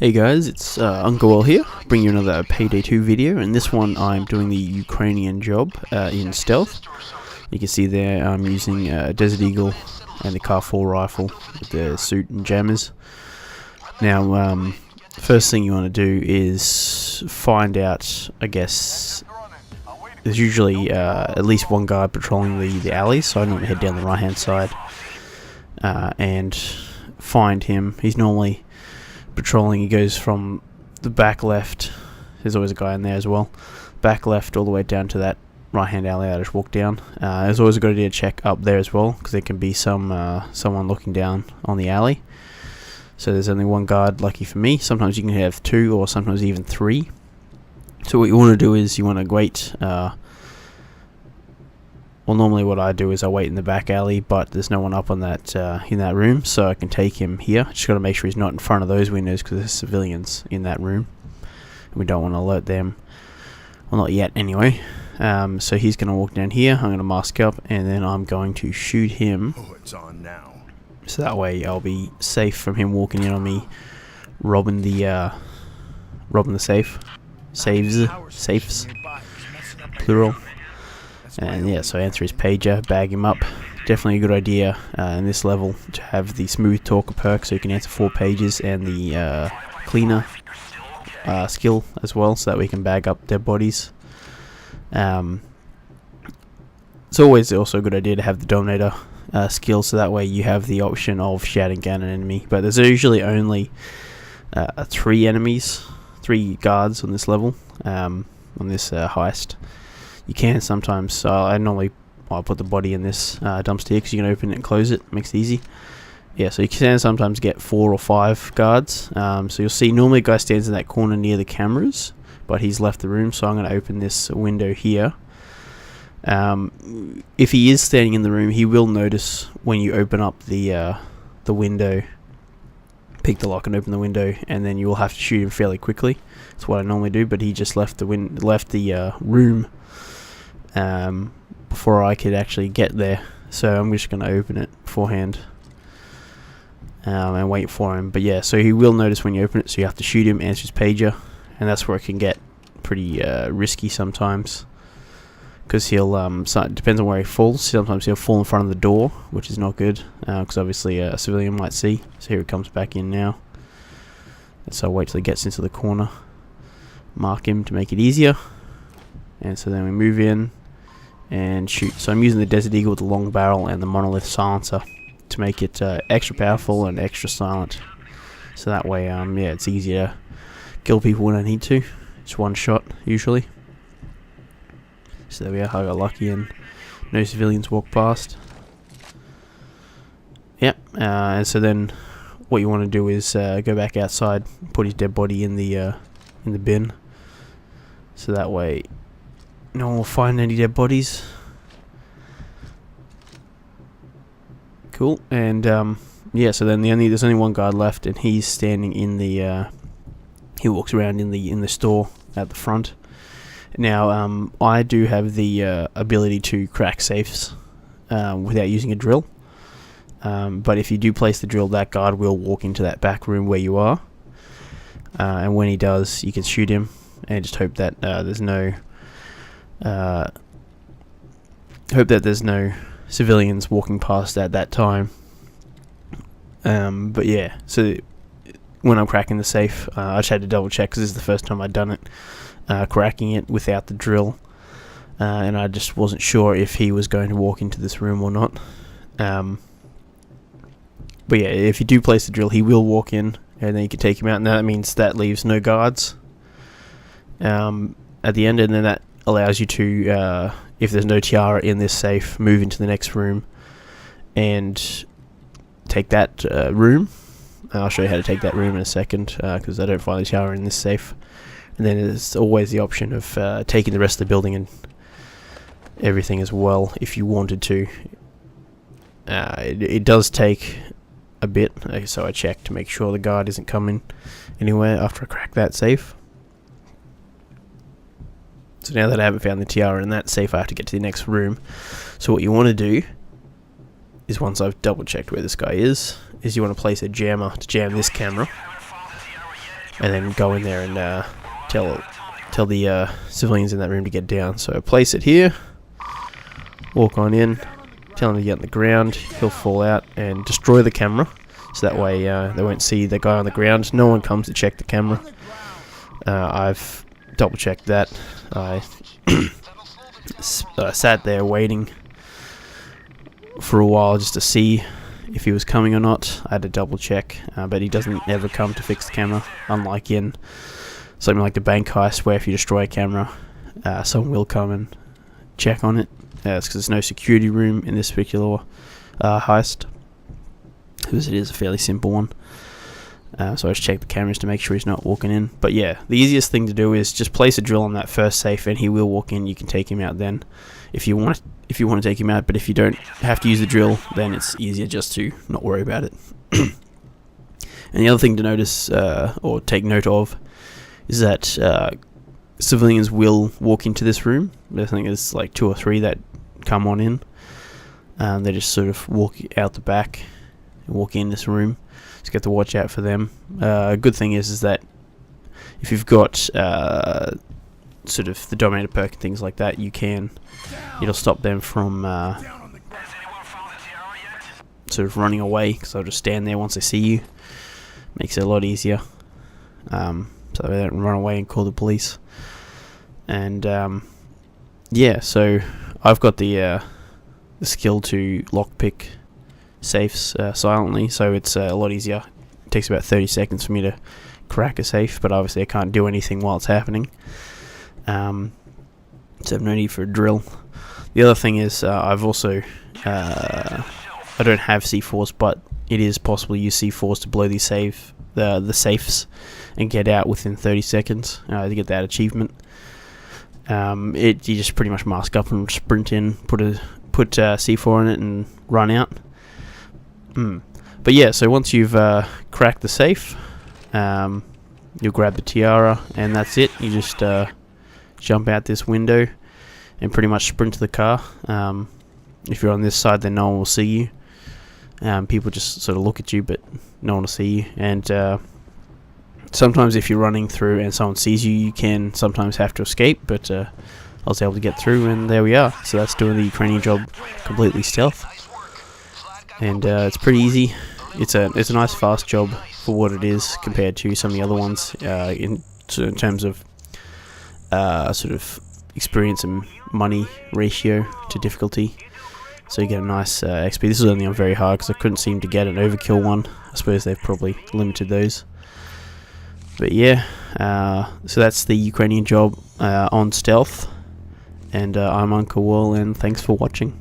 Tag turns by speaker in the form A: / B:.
A: Hey guys, it's Uncle Will here, bringing you another Payday 2 video. In this one I'm doing the Ukrainian job in stealth. You can see there I'm using a Desert Eagle and the Car 4 rifle with the suit and jammers. Now, first thing you want to do is find out, I guess, there's usually at least one guard patrolling the alleys, so I'm going to head down the right hand side and find him. He's normally patrolling. He goes from the back left, there's always a guy in there as well, back left all the way down to that right hand alley I just walked down. There's always a good idea to check up there as well, because there can be someone looking down on the alley. So there's only one guard, lucky for me. Sometimes you can have two or sometimes even three. So what you want to do is you want to wait. Well, normally what I do is I wait in the back alley, but there's no one up on that in that room, so I can take him here. Just got to make sure he's not in front of those windows, because there's civilians in that room, and we don't want to alert them. Well, not yet anyway. So he's going to walk down here. I'm going to mask up, and then I'm going to shoot him.
B: Oh, it's on now.
A: So that way I'll be safe from him walking in on me, robbing the safes, plural. And yeah, so I answer his pager, bag him up. Definitely a good idea in this level to have the smooth talker perk, so you can answer 4 pages, and the cleaner skill as well, so that we can bag up dead bodies. It's always also a good idea to have the Dominator skill, so that way you have the option of shouting down an enemy. But there's usually only 3 guards on this level, on this heist. You can sometimes, I'll put the body in this dumpster because you can open it and close it, makes it easy. Yeah, so you can sometimes get 4 or 5 guards. So you'll see normally a guy stands in that corner near the cameras, but he's left the room, so I'm going to open this window here. If he is standing in the room, he will notice when you open up the window, pick the lock and open the window, and then you will have to shoot him fairly quickly. That's what I normally do, but he just left the room before I could actually get there, so I'm just going to open it beforehand and wait for him. But yeah, so he will notice when you open it, so you have to shoot him, answer his pager, and that's where it can get pretty risky sometimes, because he'll it depends on where he falls. Sometimes he'll fall in front of the door, which is not good, because obviously a civilian might see. So here he comes back in now, and so I'll wait till he gets into the corner, mark him to make it easier, and so then we move in and shoot. So I'm using the Desert Eagle with the long barrel and the monolith silencer to make it extra powerful and extra silent. So that way, yeah, it's easier to kill people when I need to. It's one shot usually. So there we are. I got lucky and no civilians walk past. Yep. And so then, what you want to do is go back outside, put his dead body in the bin. So that way, no one will find any dead bodies. Cool. And yeah, so then there's only one guard left, and he's standing in the he walks around in the store at the front. Now I do have the ability to crack safes without using a drill, but if you do place the drill, that guard will walk into that back room where you are, and when he does, you can shoot him, and just hope that there's no civilians walking past at that time. But yeah, so when I'm cracking the safe, I just had to double check, because this is the first time I'd done it, cracking it without the drill, and I just wasn't sure if he was going to walk into this room or not. But yeah, if you do place the drill, he will walk in, and then you can take him out, and that means that leaves no guards at the end, and then that allows you to, if there's no tiara in this safe, move into the next room and take that room. I'll show you how to take that room in a second, because I don't find the tiara in this safe. And then there's always the option of taking the rest of the building and everything as well, if you wanted to. It does take a bit, so I check to make sure the guard isn't coming anywhere after I crack that safe. So now that I haven't found the tiara in that safe, I have to get to the next room. So what you want to do is, once I've double checked where this guy is you want to place a jammer to jam this camera. and then go in there and tell the civilians in that room to get down. So place it here, walk on in, tell him to get on the ground. He'll fall out and destroy the camera, so that way they won't see the guy on the ground. No one comes to check the camera. I've double checked that. I sat there waiting for a while just to see if he was coming or not. I had to double check, but he doesn't ever come to fix the camera, unlike in something like the bank heist, where if you destroy a camera, someone will come and check on it. It's because there's no security room in this particular heist, because it is a fairly simple one. So I just check the cameras to make sure he's not walking in. But yeah, the easiest thing to do is just place a drill on that first safe, and he will walk in. You can take him out then, if you want to take him out. But if you don't have to use the drill, then it's easier just to not worry about it. And the other thing to notice or take note of is that civilians will walk into this room. I think there's like 2 or 3 that come on in. They just sort of walk out the back and walk in this room. Just get to watch out for them. A good thing is that if you've got sort of the Dominator perk and things like that, it'll stop them from sort of running away, because they'll just stand there once they see you. Makes it a lot easier, so they don't run away and call the police. And yeah, so I've got the skill to lockpick safes silently, so it's a lot easier. It takes about 30 seconds for me to crack a safe, but obviously I can't do anything while it's happening, so I have no need for a drill. The other thing is I've also I don't have C4s, but it is possible to use C4s to blow these the safes and get out within 30 seconds to get that achievement. You just pretty much mask up and sprint in, put C4 in it and run out. But yeah, so once you've cracked the safe, you'll grab the tiara, and that's it. You just jump out this window and pretty much sprint to the car. If you're on this side, then no one will see you. People just sort of look at you, but no one will see you. And sometimes if you're running through and someone sees you, you can sometimes have to escape, but I was able to get through, and there we are. So that's doing the Ukrainian job completely stealth. And it's pretty easy. It's a nice fast job for what it is compared to some of the other ones in terms of sort of experience and money ratio to difficulty. So you get a nice XP. This is only on very hard because I couldn't seem to get an Overkill one. I suppose they've probably limited those. But yeah, so that's the Ukrainian job on stealth. And I'm Uncle Will, and thanks for watching.